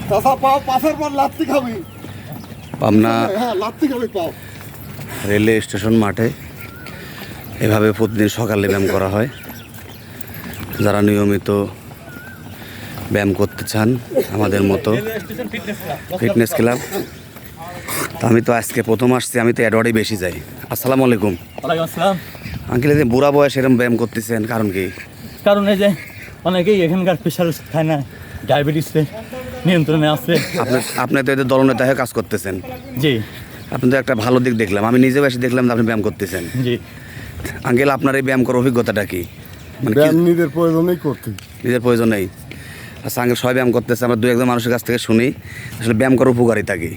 চাচা পাও পাশের পর লাত্তি খাবি। পাবনা হ্যাঁ লাত্তি খাবি পাও। রেলওয়ে স্টেশন মাঠে এভাবে প্রতিদিন সকালে ব্যায়াম করা হয়। যারা নিয়মিত ব্যায়াম করতে চান আমাদের মতো ফিটনেস ক্লাব। তো আমি তো আজকে প্রথম আসছি, আমি তো অ্যাডওয়ার্ডে বেশি যাই। আসসালামু আলাইকুম। ওয়ালাইকুম আসসালাম। আঙ্কেল, এই যে বুড়া বয়স এরকম ব্যায়াম করতেছেন কারণ কি? কারণ এই যে অনেকেই এখানকার প্রেশার খায় না, ডায়াবেটিসের নিয়ন্ত্রণে আছে। আপনি তো এদের দলনেতা হয়ে কাজ করতেছেন। জি আপনি তো একটা ভালো দিক দেখলাম, আমি নিজেও এসে দেখলাম যে আপনি ব্যায়াম করতেছেন। জি। আঙ্কেল, আপনার এই ব্যায়াম করার অভিজ্ঞতাটা কি? মানে ব্যায়াম নিজের প্রয়োজনেই করতে। নিজের প্রয়োজন নেই। আচ্ছা আঙ্কেল, সবাই ব্যায়াম করতেছে, আমরা দু একজন মানুষের কাছ থেকে শুনি আসলে ব্যায়াম করার উপকারিতা কি।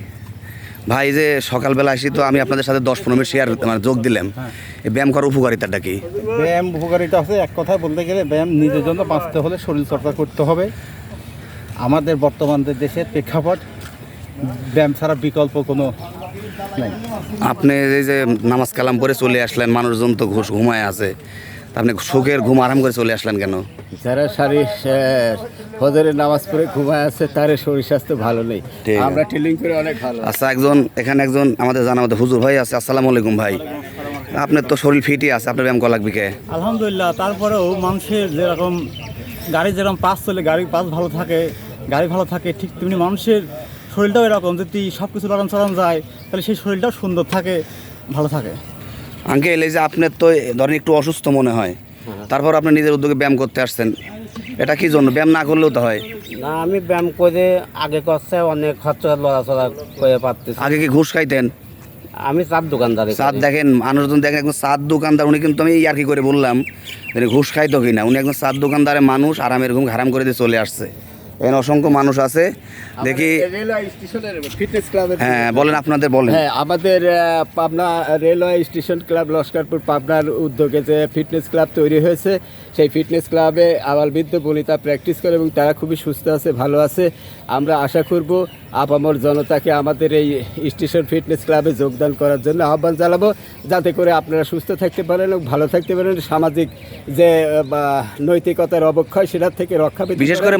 ভাই, যে সকালবেলা আসি তো আমি আপনাদের সাথে 10-15 মিনিট শেয়ার মানে যোগ দিলাম, এই ব্যায়াম করার উপকারিতাটা কি? ব্যায়াম উপকারিতা আছে, এক কথায় বলতে গেলে ব্যায়াম নিজের জন্য বাঁচতে হলে শরীর চর্চা করতে হবে। আমাদের বর্তমান দেশের প্রেক্ষাপট ব্যায়াম ছাড়া বিকল্প কোনো নাই। আপনি এই যে নামাজ কালাম পরে চলে আসলেন, মানুষজন তো ঘুমায় আছে, তা আপনি সুখের ঘুম আরাম করে চলে আসলেন কেন? যারা ফজরের নামাজ পড়ে ঘুমায় আছে তার শরীর স্বাস্থ্য ভালো নেই, ঠিক আমরা টিলিং করে অনেক ভালো। আচ্ছা, এখানে একজন আমাদের জানা মতো হুজুর ভাই আছে। আসসালামু আলাইকুম ভাই। আপনার তো শরীর ফিটই আছে, আপনার ব্যায়াম করা লাগবে কে? আলহামদুলিল্লাহ। তারপরেও মানুষের যেরকম গাড়ি যেরকম পাস চলে, গাড়ির পাস ভালো থাকে, গাড়ি ভালো থাকে, ঠিক তেমনি মানুষের শরীরটাও এরকম। যদি সব কিছু লড়ান চড়ান যায় তাহলে সেই শরীরটাও সুন্দর থাকে, ভালো থাকে। আঙ্কেল, এই যে আপনার তো ধরেন একটু অসুস্থ মনে হয়, তারপর আপনি নিজের উদ্যোগে ব্যায়াম করতে আসছেন, এটা কি জন্য? ব্যায়াম না করলেও তো হয়। না, আমি ব্যায়াম করে আগে করছে অনেক খরচা লড়াচড়া করে পারতেছি। আগে কি ঘুষ খাইতেন? আমি চার দোকানদারি চাঁদ দেখেন, মানুষজন দেখেন একজন চাঁদ দোকানদার, উনি কিন্তু আমি আর কি করে বললাম যে ঘুষ খাইতো কিনা, উনি একজন চাঁদ দোকানদারের মানুষ, আরামের ঘুম হারাম করে দিয়ে চলে আসছে। এখানে অসংখ্য মানুষ আছে দেখি। ফিটনেস ক্লাবের হ্যাঁ বলেন, আপনাদের বলেন। হ্যাঁ, আমাদের Pabna railway station club Laskarpur পাবনার উদ্যোগে যে ফিটনেস ক্লাব তৈরি হয়েছে, সেই ফিটনেস ক্লাবে আবালবৃদ্ধ বনিতা প্র্যাকটিস করে এবং তারা খুবই সুস্থ আছে, ভালো আছে। আমরা আশা করব আপামর জনতাকে আমাদের এই স্টেশন ফিটনেস ক্লাবে যোগদান করার জন্য আহ্বান জানাবো, যাতে করে আপনারা সুস্থ থাকতে পারেন এবং ভালো থাকতে পারেন, সামাজিক যে নৈতিকতার অবক্ষয় সেটার থেকে রক্ষা পেতে, বিশেষ করে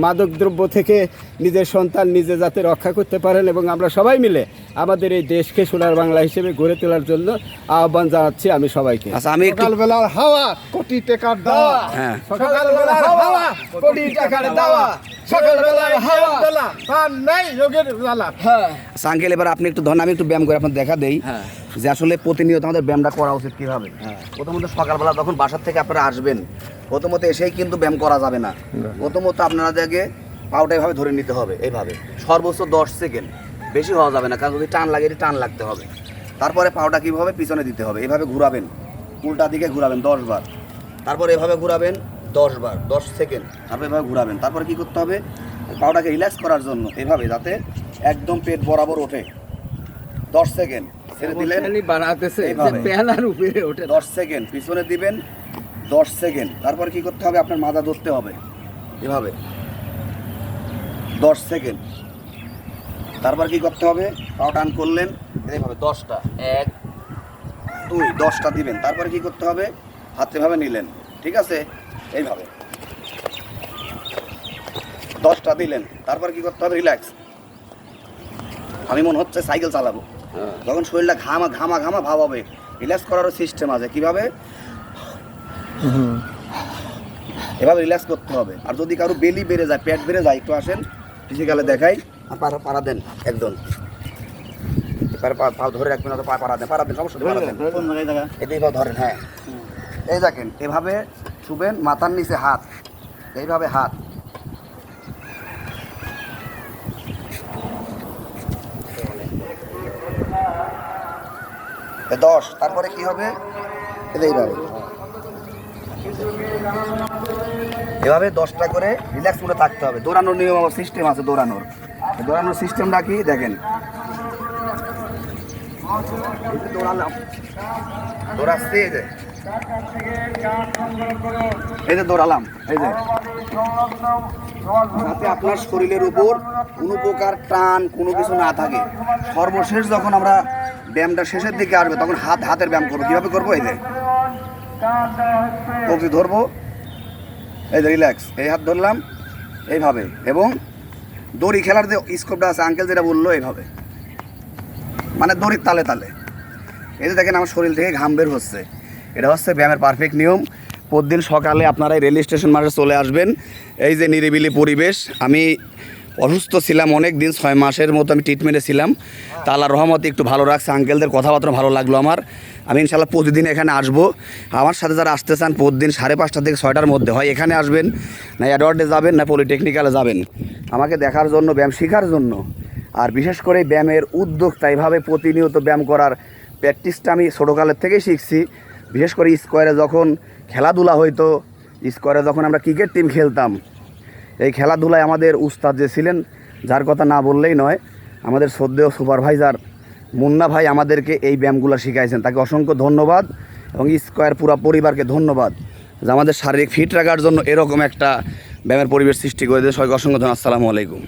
মাদক দ্রব্য থেকে নিজের সন্তান নিজে যাতে রক্ষা করতে পারেন, এবং আমরা সবাই মিলে আমাদের এই দেশকে সোনার বাংলা হিসেবে গড়ে তোলার জন্য আহ্বান জানাচ্ছি আমি সবাইকে। আচ্ছা, আমি একটু সকালবেলার হাওয়া কোটি টাকার দাওয়া। হ্যাঁ, সকালবেলার হাওয়া কোটি টাকার দাওয়া। সকালবেলার হাওয়া পান নাই রোগের জ্বালা। হ্যাঁ আচ্ছা আঙ্কেল, এবার আপনি একটু ধরেন আমি একটু ব্যায়াম করে আপনার দেখা দেই যে আসলে প্রতিনিয়ত আমাদের ব্যায়ামটা করা উচিত কীভাবে। প্রথমত সকালবেলা যখন বাসার থেকে আপনারা আসবেন, প্রথমত এসেই কিন্তু ব্যায়াম করা যাবে না। প্রথমত আপনাদেরকে পাউটা এভাবে ধরে নিতে হবে, এইভাবে সর্বোচ্চ 10 সেকেন্ড, বেশি হওয়া যাবে না, কারণ যদি টান লাগে টান লাগতে হবে। তারপরে পাউটা কীভাবে পিছনে দিতে হবে, এভাবে ঘুরাবেন, উল্টা দিকে ঘুরাবেন 10 বার, তারপর এভাবে ঘুরাবেন 10 বার, 10 সেকেন্ড, তারপর এভাবে ঘুরাবেন। তারপরে কী করতে হবে, পাউটাকে রিল্যাক্স করার জন্য এভাবে যাতে একদম পেট বরাবর ওঠে 10 সেকেন্ড ছেড়ে দিলেন, বানাতেছে এইভাবে। পেয়ালার উপরে ওঠে 10 সেকেন্ড পিছনে দিবেন 10 সেকেন্ড। তারপর কি করতে হবে, আপনার মাজা ধরতে হবে এভাবে 10 সেকেন্ড। তারপর কি করতে হবে, পাও টান করলেন এইভাবে 10টা, 1 2 10টা দিবেন। তারপরে কি করতে হবে, হাত এভাবে নিলেন, ঠিক আছে, এইভাবে 10টা দিলেন। তারপর কি করতে হবে, রিল্যাক্স। আমি মনে হচ্ছে সাইকেল চালাবো, যখন শরীরটা ঘামা ঘামা ঘামা ভাব হবে, রিল্যাক্স করারও সিস্টেম আছে। কিভাবে, এভাবে রিল্যাক্স করতে হবে। আর যদি কারো বেলি বেড়ে যায়, পেট বেড়ে যায়, একটু আসেন ফিজিক্যালে দেখাই, আর পাড়া দেন একজন, এবারে পা ধরে রাখবেন, পা পাড়া দেন সমস্যা নেই, পাড়া দেন, এটাই ধরেন। হ্যাঁ, এই দেখেন এভাবে শুবেন, মাথার নিচে হাত, এইভাবে হাত, এ 10। তারপরে কি হবে, এইভাবে এভাবে 10টা করে রিল্যাক্স করে থাকতে হবে। দৌড়ানোর নিয়ম সিস্টেম আছে, দৌড়ানোর সিস্টেমটা কি দেখেন, দৌড়াচ্ছি, এই যে দৌড়ালাম, এই যে যাতে আপনার শরীরের উপর কোনো প্রকার টান কোনো কিছু না থাকে। সর্বশেষ যখন আমরা ব্যায়ামটা শেষের দিকে আসবে, তখন হাতের ব্যায়াম করবো। কীভাবে করবো, এই যে কবজি ধরবো, এই যে রিল্যাক্স, এই হাত ধরলাম এইভাবে, এবং দড়ি খেলার যে স্কোপটা আছে আঙ্কেল যেটা বললো এইভাবে, মানে দড়ির তালে তালে। এই যে দেখেন আমার শরীর থেকে ঘাম বের হচ্ছে, এটা হচ্ছে ব্যায়ামের পারফেক্ট নিয়ম। প্রতিদিন সকালে আপনারা এই রেল স্টেশন মাঠে চলে আসবেন। এই যে নিরিবিলি পরিবেশ, আমি অসুস্থ ছিলাম অনেক দিন, 6 মাসের মতো আমি ট্রিটমেন্টে ছিলাম। তা আল্লাহর রহমতে একটু ভালো রাখছে, আঙ্কেলদের কথাবার্তা ভালো লাগলো আমার। আমি ইনশাল্লাহ প্রতিদিন এখানে আসবো। আমার সাথে যারা আসতে চান প্রতিদিন 5:30 থেকে 6টার মধ্যে হয় এখানে আসবেন, না অ্যাডওয়ার্ডে যাবেন, না পলিটেকনিক্যালে যাবেন আমাকে দেখার জন্য, ব্যায়াম শেখার জন্য। আর বিশেষ করে ব্যায়ামের উদ্যোক্তা, এইভাবে প্রতিনিয়ত ব্যায়াম করার প্র্যাকটিসটা আমি ছোটোকালের থেকেই শিখছি। বিশেষ করে স্কোয়ারে যখন খেলাধুলা হইতো, স্কোয়ারে যখন আমরা ক্রিকেট টিম খেলতাম, এই খেলাধুলায় আমাদের উস্তাদ যে ছিলেন, যার কথা না বললেই নয়, আমাদের শ্রদ্ধেয় সুপারভাইজার মুন্না ভাই আমাদেরকে এই ব্যায়ামগুলো শিখাইছেন, তাকে অসংখ্য ধন্যবাদ। এবং স্কোয়ার পুরো পরিবারকে ধন্যবাদ যে আমাদের শারীরিক ফিট রাখার জন্য এরকম একটা ব্যায়ামের পরিবেশ সৃষ্টি করে দিয়েছে। সবাইকে অসংখ্য ধন্যবাদ। আসসালামু আলাইকুম।